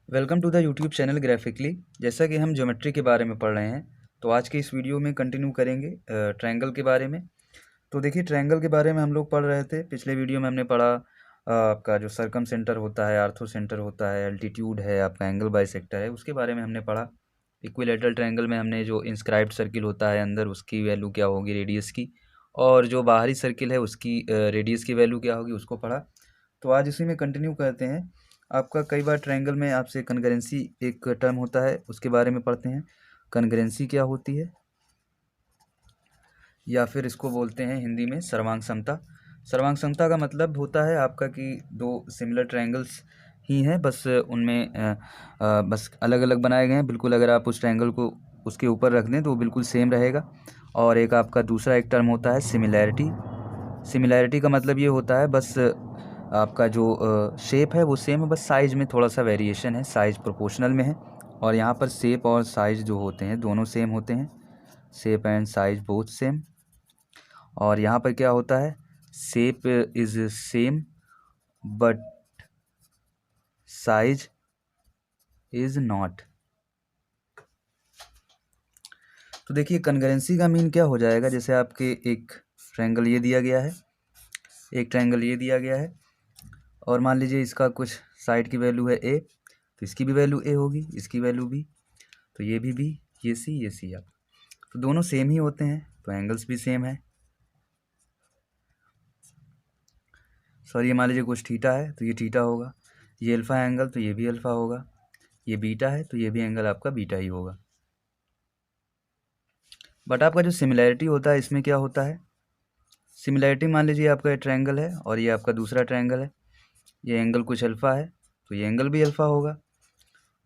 Welcome to the YouTube channel graphically. जैसा कि हम ज्योमेट्री के बारे में पढ़ रहे हैं, तो आज के इस वीडियो में कंटिन्यू करेंगे ट्रायंगल के बारे में। तो देखिए, ट्रायंगल के बारे में हम लोग पढ़ रहे थे। पिछले वीडियो में हमने पढ़ा आपका जो सरकम सेंटर होता है, आर्थो सेंटर होता है, एल्टीट्यूड है, आपका एंगल बाइसेक्टर है, उसके बारे में हमने पढ़ा। इक्विलैटरल ट्रायंगल में हमने जो इंस्क्राइब्ड सर्किल होता है अंदर, उसकी वैल्यू क्या होगी रेडियस की, और जो बाहरी सर्किल है उसकी रेडियस की वैल्यू क्या होगी, उसको पढ़ा। तो आज इसी में कंटिन्यू करते हैं। आपका कई बार ट्रायंगल में आपसे कनकरेंसी एक टर्म होता है, उसके बारे में पढ़ते हैं। कनकरेंसी क्या होती है, या फिर इसको बोलते हैं हिंदी में सर्वांग समता। सर्वांग समता का मतलब होता है आपका कि दो सिमिलर ट्रायंगल्स ही हैं, बस उनमें बस अलग अलग बनाए गए हैं। बिल्कुल अगर आप उस ट्रायंगल को उसके ऊपर रख दें तो वो बिल्कुल सेम रहेगा। और एक आपका दूसरा एक टर्म होता है सिमिलैरिटी। सिमिलैरिटी का मतलब ये होता है बस आपका जो शेप है वो सेम है, बस साइज़ में थोड़ा सा वेरिएशन है, साइज़ प्रोपोर्शनल में है। और यहाँ पर शेप और साइज़ जो होते हैं दोनों सेम होते हैं, shape and size both same. और यहाँ पर क्या होता है, shape is same but size is not. तो देखिए, कनकरेंसी का मीन क्या हो जाएगा, जैसे आपके एक ट्रायंगल ये दिया गया है, एक ट्रायंगल ये दिया गया है, और मान लीजिए इसका कुछ साइड की वैल्यू है ए, तो इसकी भी वैल्यू ए होगी, इसकी वैल्यू बी, तो ये भी बी, ये सी, ये सी। आप तो दोनों सेम ही होते हैं, तो एंगल्स भी सेम है। सॉरी, ये मान लीजिए कुछ थीटा है तो ये थीटा होगा, ये अल्फ़ा एंगल तो ये भी अल्फ़ा होगा, ये बीटा है तो ये भी एंगल आपका बीटा ही होगा। बट आपका जो सिमिलैरिटी होता है इसमें क्या होता है, सिमिलैरिटी मान लीजिए आपका ये ट्रायंगल है और ये आपका दूसरा ट्रायंगल है, ये एंगल कुछ अल्फ़ा है तो ये एंगल भी अल्फ़ा होगा,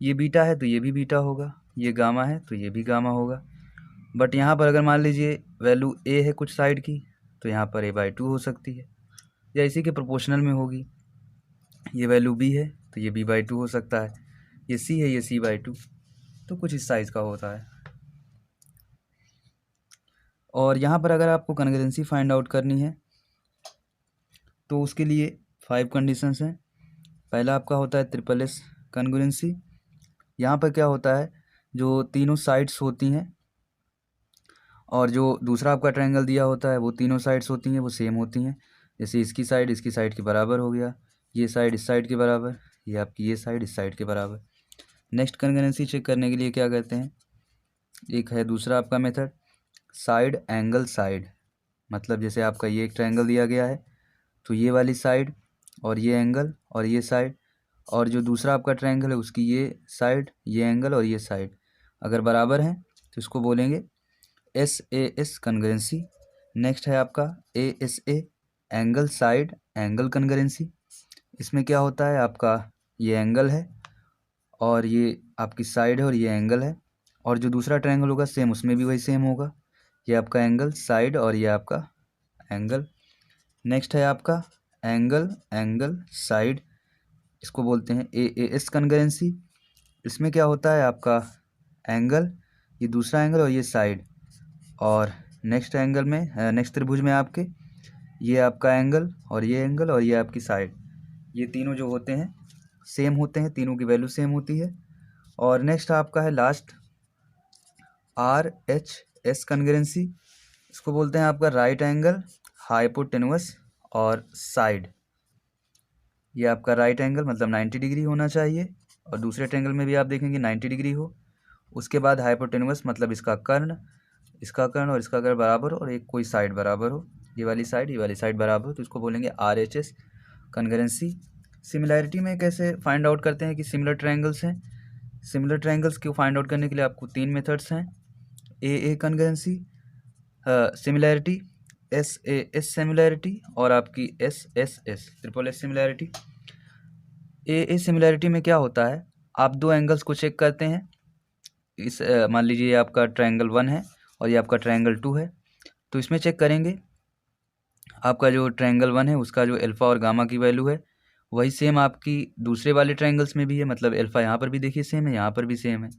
ये बीटा है तो ये भी बीटा होगा, ये गामा है तो ये भी गामा होगा। बट यहाँ पर अगर मान लीजिए वैल्यू ए है कुछ साइड की, तो यहाँ पर a/2 हो सकती है, या इसी के प्रोपोर्शनल में होगी। ये वैल्यू b है तो ये b/2 हो सकता है, ये c है, ये c/2, तो कुछ इस साइज़ का होता है। और यहाँ पर अगर आपको कन्ग्रुएंसी फाइंड आउट करनी है तो उसके लिए 5 कंडीशंस हैं। पहला आपका होता है ट्रिपल एस कन्ग्रुएंसी। यहाँ पर क्या होता है, जो तीनों साइड्स होती हैं और जो दूसरा आपका ट्रायंगल दिया होता है वो तीनों साइड्स होती हैं वो सेम होती हैं। जैसे इसकी साइड के बराबर हो गया, ये साइड इस साइड के बराबर, ये आपकी ये साइड इस साइड के बराबर। नेक्स्ट कन्ग्रुएंसी चेक करने के लिए क्या कहते हैं, एक है दूसरा आपका मेथड साइड एंगल साइड। मतलब जैसे आपका ये एक ट्रायंगल दिया गया है तो ये वाली साइड और ये एंगल और ये साइड, और जो दूसरा आपका ट्रायंगल है उसकी ये साइड, ये एंगल और ये साइड अगर बराबर हैं तो इसको बोलेंगे SAS कन्ग्रुएंसी। नेक्स्ट है आपका ASA एंगल साइड एंगल कन्ग्रुएंसी। इसमें क्या होता है, आपका ये एंगल है और ये आपकी साइड है और ये एंगल है, और जो दूसरा ट्रायंगल होगा सेम उसमें भी वही सेम होगा, ये आपका एंगल साइड और ये आपका एंगल। नेक्स्ट है आपका एंगल एंगल साइड, इसको बोलते हैं AAS कन्ग्रुएंसी। इसमें क्या होता है, आपका एंगल, ये दूसरा एंगल और ये साइड, और नेक्स्ट एंगल में नेक्स्ट त्रिभुज में आपके ये आपका एंगल और ये आपकी साइड, ये तीनों जो होते हैं सेम होते हैं, तीनों की वैल्यू सेम होती है। और नेक्स्ट आपका है लास्ट RHS कन्ग्रुएंसी। इसको बोलते हैं आपका राइट एंगल हाइपोटेन्यूस और साइड। ये आपका राइट एंगल मतलब 90 डिग्री होना चाहिए, और दूसरे ट्रायंगल में भी आप देखेंगे 90 डिग्री हो। उसके बाद हाइपोटेन्यूस मतलब इसका कर्ण, इसका कर्ण और इसका कर्ण बराबर हो, और एक कोई साइड बराबर हो, ये वाली साइड बराबर हो, तो इसको बोलेंगे RHS कन्ग्रुएंसी। सिमिलैरिटी में कैसे फाइंड आउट करते हैं कि सिमिलर ट्रायंगल्स हैं। सिमिलर ट्रायंगल्स को फाइंड आउट करने के लिए आपको 3 मेथड्स हैं, AA कन्ग्रुएंसी, सिमिलैरिटी, SAS सिमिलैरिटी, और आपकी SSS triple S similarity. AA similarity में क्या होता है, आप दो एंगल्स को चेक करते हैं। इस मान लीजिए ये आपका ट्रायंगल 1 है और ये आपका ट्रायंगल 2 है, तो इसमें चेक करेंगे आपका जो ट्रायंगल 1 है उसका जो अल्फ़ा और गामा की वैल्यू है वही सेम आपकी दूसरे वाले ट्रायंगल्स में भी है। मतलब अल्फ़ा यहाँ पर भी देखिए सेम है, यहाँ पर भी सेम है,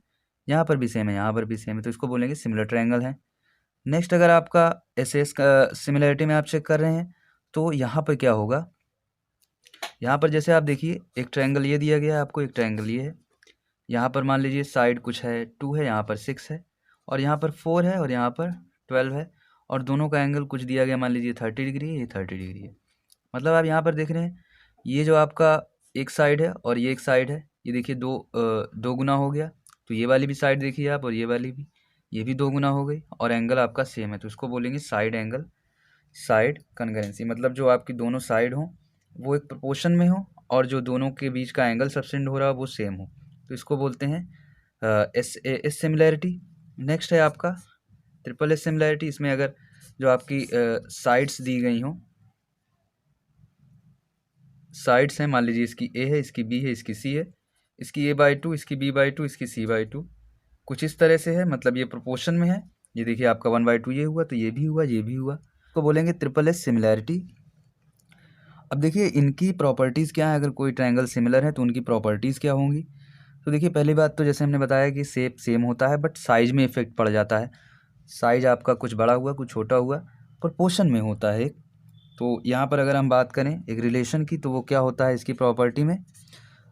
यहाँ पर भी सेम है, यहाँ पर भी सेम है, तो इसको बोलेंगे सिमिलर ट्रायंगल है। नेक्स्ट अगर आपका SS का सिमिलैरिटी में आप चेक कर रहे हैं तो यहाँ पर क्या होगा, यहाँ पर जैसे आप देखिए एक ट्रायंगल ये दिया गया है आपको, एक ट्रायंगल ये है, यहाँ पर मान लीजिए साइड कुछ है 2 है, यहाँ पर 6 है, और यहाँ पर 4 है, और यहाँ पर 12 है, और दोनों का एंगल कुछ दिया गया, मान लीजिए 30 डिग्री है, ये 30 डिग्री है। मतलब आप यहाँ पर देख रहे हैं, ये जो आपका एक साइड है और ये एक साइड है, ये देखिए दो गुना हो गया। तो ये वाली भी साइड देखिए आप, और ये वाली भी, ये भी 2 गुना हो गई, और एंगल आपका सेम है, तो इसको बोलेंगे साइड एंगल, साइड कॉन्ग्रुएंसी। मतलब जो आपकी दोनों साइड हो वो एक प्रोपोर्शन में हो, और जो दोनों के बीच का एंगल सबटेंड हो रहा है वो सेम हो, तो इसको बोलते हैं एस सिमिलैरिटी। नेक्स्ट है आपका ट्रिपल एस सिमिलैरिटी। इसमें अगर जो आपकी साइड्स दी गई हों, साइड्स हैं, मान लीजिए इसकी ए है, इसकी बी है, इसकी सी है, इसकी a/2, इसकी b/2, इसकी c/2, कुछ इस तरह से है, मतलब ये प्रोपोर्शन में है। ये देखिए आपका 1/2 ये हुआ, तो ये भी हुआ, ये भी हुआ, तो बोलेंगे ट्रिपल एस सिमिलैरिटी। अब देखिए इनकी प्रॉपर्टीज़ क्या है, अगर कोई ट्रायंगल सिमिलर है तो उनकी प्रॉपर्टीज़ क्या होंगी। तो देखिए पहली बात तो जैसे हमने बताया कि शेप सेम होता है, बट साइज़ में इफेक्ट पड़ जाता है। साइज आपका कुछ बड़ा हुआ, कुछ छोटा हुआ, प्रोपोर्शन में होता है। तो यहाँ पर अगर हम बात करें एक रिलेशन की, तो वो क्या होता है इसकी प्रॉपर्टी में,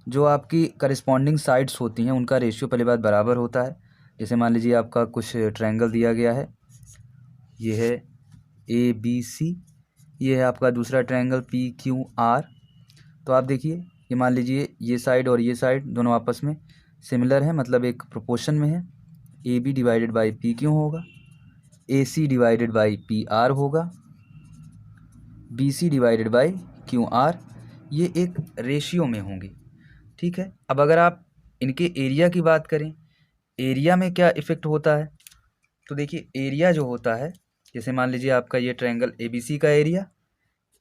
जो आपकी करस्पॉन्डिंग साइड्स होती हैं उनका रेशियो पहली बात बराबर होता है। जैसे मान लीजिए आपका कुछ ट्रायंगल दिया गया है, ये है ABC, ये है आपका दूसरा ट्रायंगल PQR। तो आप देखिए ये मान लीजिए ये साइड और ये साइड दोनों आपस में सिमिलर है, मतलब एक प्रोपोर्शन में है। AB डिवाइडेड बाई PQ होगा, AC डिवाइडेड बाई PR होगा, BC डिवाइडेड बाई QR, ये एक रेशियो में होंगे। ठीक है, अब अगर आप इनके एरिया की बात करें, एरिया में क्या इफेक्ट होता है, तो देखिए एरिया जो होता है, जैसे मान लीजिए आपका ये ट्रायंगल ABC का area,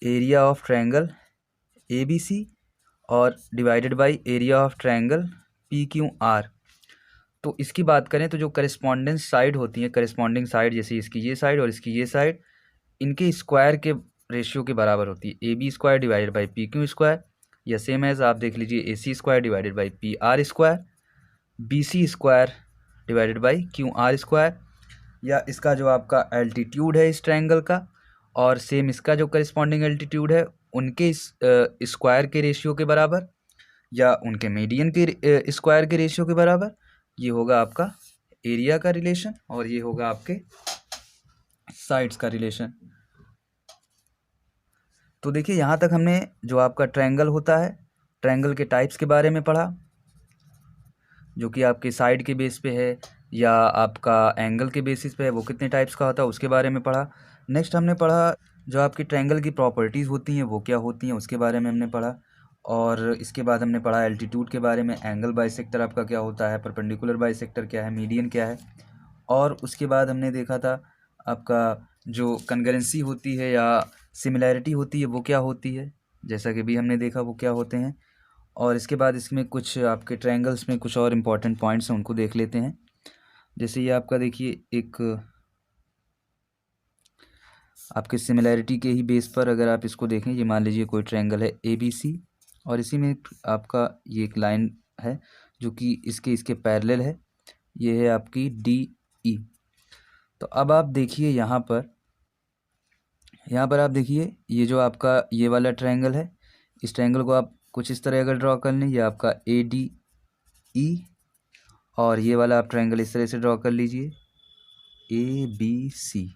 area of triangle ABC, और divided by area of triangle PQR। तो इसकी बात करें तो जो करस्पॉन्डेंस साइड होती है, करस्पॉन्डिंग साइड, जैसे इसकी ये साइड और इसकी ये साइड, इनके स्क्वायर के रेशियो के बराबर होती है। AB² डिवाइडेड बाई PQ², या सेम एज आप देख लीजिए AC² divided by PR², BC² divided by QR², या इसका जो आपका एल्टीट्यूड है इस ट्रायंगल का, और सेम इसका जो करस्पॉन्डिंग एल्टीट्यूड है उनके स्क्वायर के रेशियो के बराबर, या उनके मीडियन के स्क्वायर के रेशियो के बराबर। ये होगा आपका एरिया का रिलेशन, और ये होगा आपके साइड्स का रिलेशन। तो देखिए यहाँ तक हमने जो आपका ट्रायंगल होता है, ट्रायंगल के टाइप्स के बारे में पढ़ा, जो कि आपके साइड के बेस पे है या आपका एंगल के बेसिस पे है, वो कितने टाइप्स का होता है उसके बारे में पढ़ा। नेक्स्ट हमने पढ़ा जो आपकी ट्रायंगल की प्रॉपर्टीज़ होती हैं वो क्या होती हैं, उसके बारे में हमने पढ़ा। और इसके बाद हमने पढ़ा एल्टीट्यूड के बारे में, एंगल बाइसेक्टर आपका क्या होता है, परपेंडिकुलर बाइसेक्टर क्या है, मीडियन क्या है। और उसके बाद हमने देखा था आपका जो कन्करेंसी होती है या सिमिलैरिटी होती है वो क्या होती है, जैसा कि भी हमने देखा वो क्या होते हैं। और इसके बाद इसमें कुछ आपके ट्रायंगल्स में कुछ और इम्पॉर्टेंट पॉइंट्स हैं, उनको देख लेते हैं। जैसे ये आपका देखिए एक आपके सिमिलैरिटी के ही बेस पर अगर आप इसको देखें, ये मान लीजिए कोई ट्रायंगल है ABC, और इसी में आपका ये एक लाइन है जो कि इसके पैरेलल है, ये है आपकी DE। तो अब आप देखिए यहाँ पर आप देखिए ये जो आपका ये वाला ट्रायंगल है, इस ट्रायंगल को आप कुछ इस तरह अगर ड्रॉ कर लें, ये आपका ADE, और ये वाला आप ट्रायंगल इस तरह से ड्रॉ कर लीजिए ABC।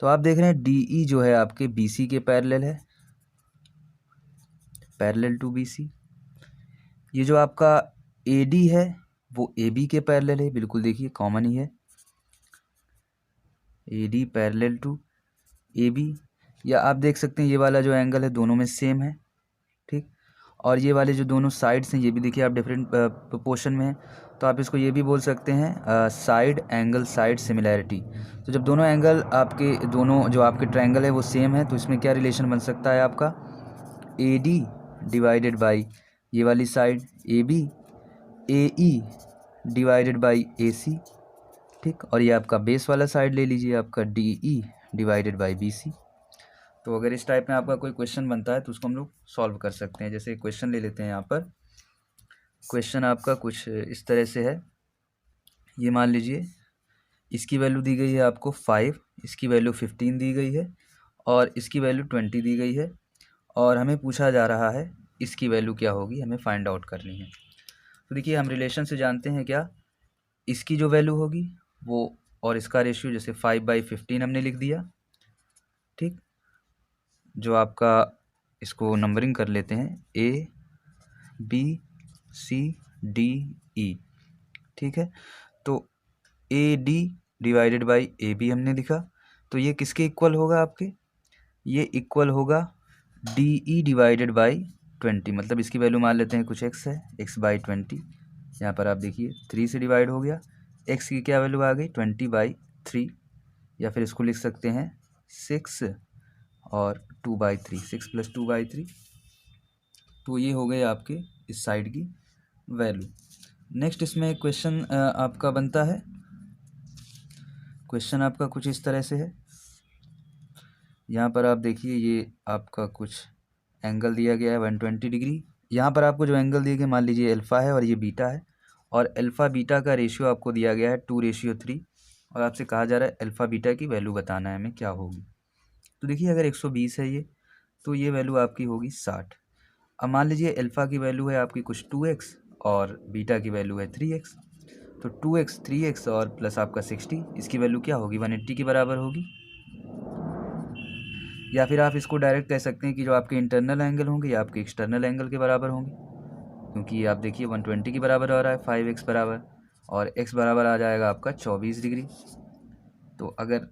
तो आप देख रहे हैं DE जो है आपके BC के पैरेलल है, पैरेलल टू BC। ये जो आपका AD है वो AB के पैरेलल है, बिल्कुल देखिए कॉमन ही है, AD पैरेलल टू AB। या आप देख सकते हैं ये वाला जो एंगल है दोनों में सेम है, ठीक। और ये वाले जो दोनों साइड्स हैं ये भी देखिए आप डिफरेंट प्रोपोर्शन में है, तो आप इसको ये भी बोल सकते हैं साइड एंगल साइड सिमिलैरिटी। तो जब दोनों एंगल आपके दोनों जो आपके ट्रायंगल है वो सेम है, तो इसमें क्या रिलेशन बन सकता है आपका, AD डिवाइडेड बाई ये वाली side AB, AE divided by AC, ठीक। और ये आपका बेस वाला साइड ले लीजिए आपका DE डिवाइडेड बाई BC। तो अगर इस टाइप में आपका कोई क्वेश्चन बनता है तो उसको हम लोग सॉल्व कर सकते हैं। जैसे क्वेश्चन ले लेते हैं, यहाँ पर क्वेश्चन आपका कुछ इस तरह से है। ये मान लीजिए इसकी वैल्यू दी गई है आपको 5, इसकी वैल्यू 15 दी गई है, और इसकी वैल्यू 20 दी गई है, और हमें पूछा जा रहा है इसकी वैल्यू क्या होगी, हमें फाइंड आउट करनी है। तो देखिए हम रिलेशन से जानते हैं क्या, इसकी जो वैल्यू होगी वो और इसका रेशियो, जैसे 5/15 हमने लिख दिया, ठीक। जो आपका, इसको नंबरिंग कर लेते हैं, ABCDE, ठीक है। तो AD डिवाइडेड बाई AB हमने लिखा, तो ये किसके इक्वल होगा आपके, ये इक्वल होगा DE डिवाइडेड बाई 20, मतलब इसकी वैल्यू मान लेते हैं कुछ x है, x/20। यहाँ पर आप देखिए 3 से डिवाइड हो गया, x की क्या वैल्यू आ गई 20/3, या फिर इसको लिख सकते हैं 6 और 2/3, 6 + 2/3। तो ये हो गए आपके इस साइड की वैल्यू। नेक्स्ट इसमें क्वेश्चन आपका बनता है, क्वेश्चन आपका कुछ इस तरह से है। यहाँ पर आप देखिए ये आपका कुछ एंगल दिया गया है 120 डिग्री। यहाँ पर आपको जो एंगल दिए गए, मान लीजिए अल्फ़ा है और ये बीटा है, और अल्फ़ा बीटा का रेशियो आपको दिया गया है 2:3, और आपसे कहा जा रहा है अल्फ़ा बीटा की वैल्यू बताना है हमें क्या होगी। तो देखिए अगर 120 है ये, तो ये वैल्यू आपकी होगी 60। अब मान लीजिए अल्फ़ा की वैल्यू है आपकी कुछ 2x और बीटा की वैल्यू है 3x, तो 2x 3x और प्लस आपका 60, इसकी वैल्यू क्या होगी 180 के बराबर होगी। या फिर आप इसको डायरेक्ट कह सकते हैं कि जो आपके इंटरनल एंगल होंगे या आपके एक्सटर्नल एंगल के बराबर होंगे, क्योंकि आप देखिए 120 के बराबर आ रहा है 5x बराबर, और x बराबर आ जाएगा आपका 24 डिग्री। तो अगर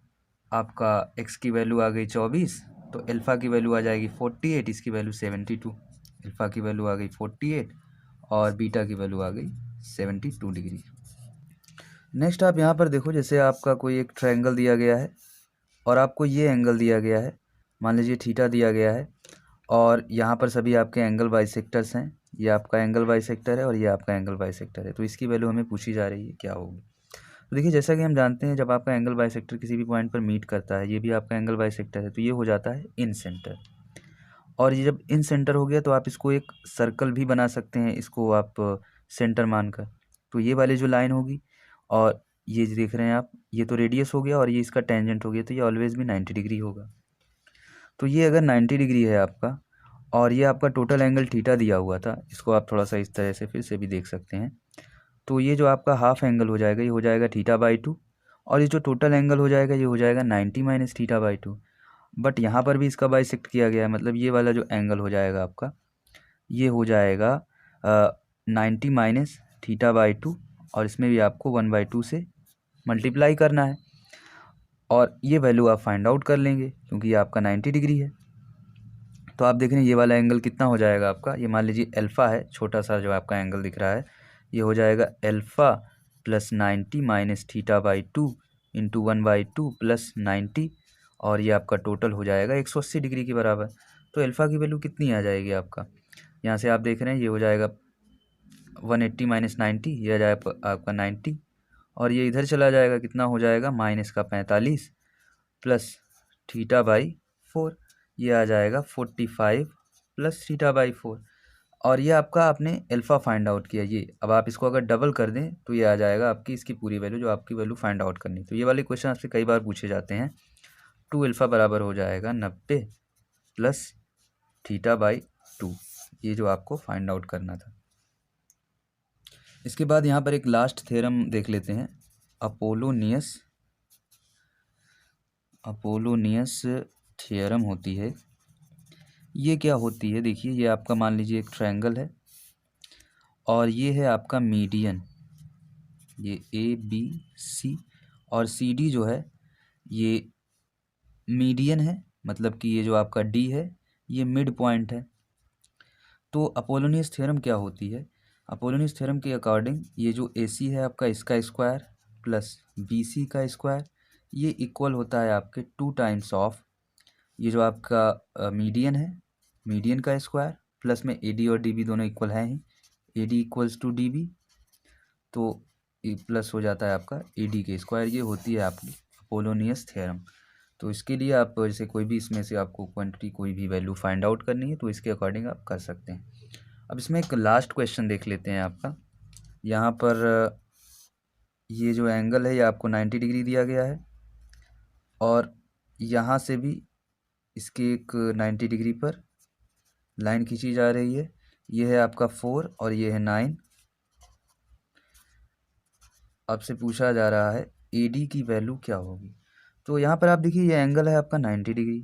आपका x की वैल्यू आ गई 24, तो अल्फ़ा की वैल्यू आ जाएगी 48, इसकी वैल्यू 72। अल्फ़ा की वैल्यू आ गई 48 और बीटा की वैल्यू आ गई 72 डिग्री। नेक्स्ट आप यहाँ पर देखो, जैसे आपका कोई एक ट्रायंगल दिया गया है और आपको ये एंगल दिया गया है, मान लीजिए थीटा दिया गया है, और यहाँ पर सभी आपके एंगल बाइसेक्टर्स हैं। ये आपका एंगल बाइसेक्टर है और ये आपका एंगल बाइसेक्टर है, तो इसकी वैल्यू हमें पूछी जा रही है क्या होगी। तो देखिए जैसा कि हम जानते हैं, जब आपका एंगल बाइसेक्टर किसी भी पॉइंट पर मीट करता है, ये भी आपका एंगल बाइसेक्टर है, तो ये हो जाता है इन सेंटर। और ये जब इन सेंटर हो गया तो आप इसको एक सर्कल भी बना सकते हैं, इसको आप सेंटर मानकर। तो ये वाली जो लाइन होगी, और ये जो देख रहे हैं आप, ये तो रेडियस हो गया और ये इसका टेंजेंट हो गया, तो ये ऑलवेज भी 90 डिग्री होगा। तो ये अगर 90 डिग्री है आपका, और ये आपका टोटल एंगल थीटा दिया हुआ था, इसको आप थोड़ा सा इस तरह से फिर से भी देख सकते हैं। तो ये जो आपका हाफ एंगल हो जाएगा, ये हो जाएगा θ/2, और ये जो टोटल एंगल हो जाएगा, ये हो जाएगा 90 - θ/2। बट यहाँ पर भी इसका बाइसेक्ट किया गया है, मतलब ये वाला जो एंगल हो जाएगा आपका, ये हो जाएगा 90 - θ/2, और इसमें भी आपको 1/2 से मल्टीप्लाई करना है, और ये वैल्यू आप फाइंड आउट कर लेंगे क्योंकि ये आपका 90 डिग्री है। तो आप देख रहे हैं ये वाला एंगल कितना हो जाएगा आपका, ये मान लीजिए अल्फ़ा है, छोटा सा जो आपका एंगल दिख रहा है, ये हो जाएगा अल्फ़ा + 90 - θ/2 इंटू 1/2 + 90, और ये आपका टोटल हो जाएगा 180 डिग्री के बराबर। तो अल्फ़ा की वैल्यू कितनी आ जाएगी आपका, यहाँ से आप देख रहे हैं ये हो जाएगा 180 - 90, ये आ जाएगा आपका 90, और ये इधर चला जाएगा, कितना हो जाएगा -45 प्लस θ/4, ये आ जाएगा 45 प्लस θ/4। और ये आपका आपने अल्फ़ा फाइंड आउट किया, ये अब आप इसको अगर डबल कर दें तो ये आ जाएगा आपकी इसकी पूरी वैल्यू, जो आपकी वैल्यू फाइंड आउट करनी। तो ये वाले क्वेश्चन आपसे कई बार पूछे जाते हैं। 2 बराबर हो जाएगा 90 प्लस θ/2, ये जो आपको फाइंड आउट करना था। इसके बाद यहाँ पर एक लास्ट थ्योरम देख लेते हैं, अपोलोनियस थ्योरम होती है। ये क्या होती है, देखिए ये आपका मान लीजिए एक ट्रायंगल है, और ये है आपका मीडियन, ये ABC, और CD जो है ये मीडियन है, मतलब कि ये जो आपका D है ये मिड पॉइंट है। तो अपोलोनियस थ्योरम क्या होती है, अपोलोनियस थ्योरम के अकॉर्डिंग ये जो AC है आपका, इसका स्क्वायर प्लस BC का स्क्वायर, ये इक्वल होता है आपके 2 टाइम्स ऑफ ये जो आपका मीडियन है, मीडियन का स्क्वायर, प्लस में AD और DB दोनों इक्वल हैं ही, AD = DB, तो प्लस हो जाता है आपका AD के स्क्वायर। ये होती है आपकी अपोलोनियस थ्योरम। तो इसके लिए आप जैसे कोई भी इसमें से आपको क्वांटिटी कोई भी वैल्यू फाइंड आउट करनी है, तो इसके अकॉर्डिंग आप कर सकते हैं। अब इसमें एक लास्ट क्वेश्चन देख लेते हैं आपका। यहाँ पर ये जो एंगल है ये आपको 90 डिग्री दिया गया है, और यहाँ से भी इसके एक 90 डिग्री पर लाइन खींची जा रही है। ये है आपका 4 और ये है 9, आपसे पूछा जा रहा है AD की वैल्यू क्या होगी। तो यहाँ पर आप देखिए ये एंगल है आपका 90 डिग्री,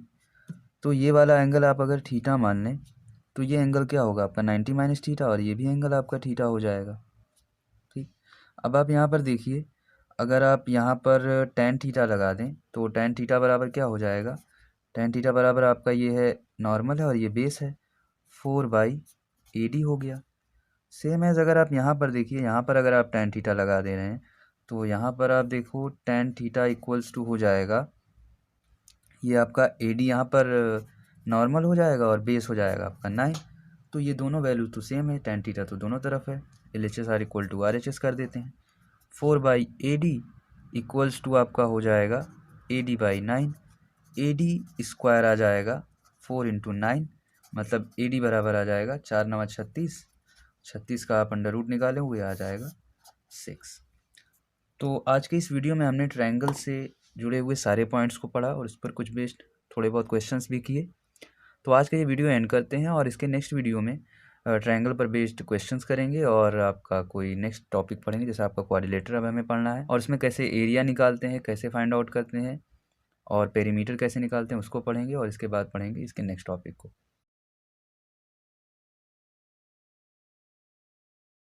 तो ये वाला एंगल आप अगर थीटा मान लें तो ये एंगल क्या होगा आपका 90 माइनस थीटा, और ये भी एंगल आपका थीटा हो जाएगा। ठीक, अब आप यहाँ पर देखिए, अगर आप यहाँ पर टेन थीटा लगा दें तो टेन थीटा बराबर क्या हो जाएगा, टेन थीटा बराबर आपका ये है नॉर्मल है और ये बेस है, 4/AD हो गया। सेम एज अगर आप यहाँ पर देखिए, यहाँ पर अगर आप टेन थीटा लगा दे रहे हैं तो यहाँ पर आप देखो टेन थीटा इक्वल्स टू हो जाएगा, ये आपका AD यहाँ पर नॉर्मल हो जाएगा और बेस हो जाएगा आपका 9। तो ये दोनों वैल्यू तो सेम है, टेन थीटा तो दोनों तरफ है, LHS इक्वल टू RHS कर देते हैं। 4/AD इक्वल्स टू आपका हो जाएगा AD/9, AD स्क्वायर आ जाएगा 4 × 9, मतलब AD बराबर आ जाएगा 4 9 36, 36 का आप अंडर रूट निकालें हुए आ जाएगा 6। तो आज के इस वीडियो में हमने ट्रायंगल से जुड़े हुए सारे पॉइंट्स को पढ़ा और उस पर कुछ बेस्ड थोड़े बहुत क्वेश्चंस भी किए। तो आज का ये वीडियो एंड करते हैं और इसके नेक्स्ट वीडियो में ट्रायंगल पर बेस्ड क्वेश्चंस करेंगे और आपका कोई नेक्स्ट टॉपिक पढ़ेंगे, जैसे आपका क्वाड्रिलेटर अब हमें पढ़ना है और इसमें कैसे एरिया निकालते हैं, कैसे फाइंड आउट करते हैं और पेरीमीटर कैसे निकालते हैं उसको पढ़ेंगे और इसके बाद पढ़ेंगे इसके नेक्स्ट टॉपिक को।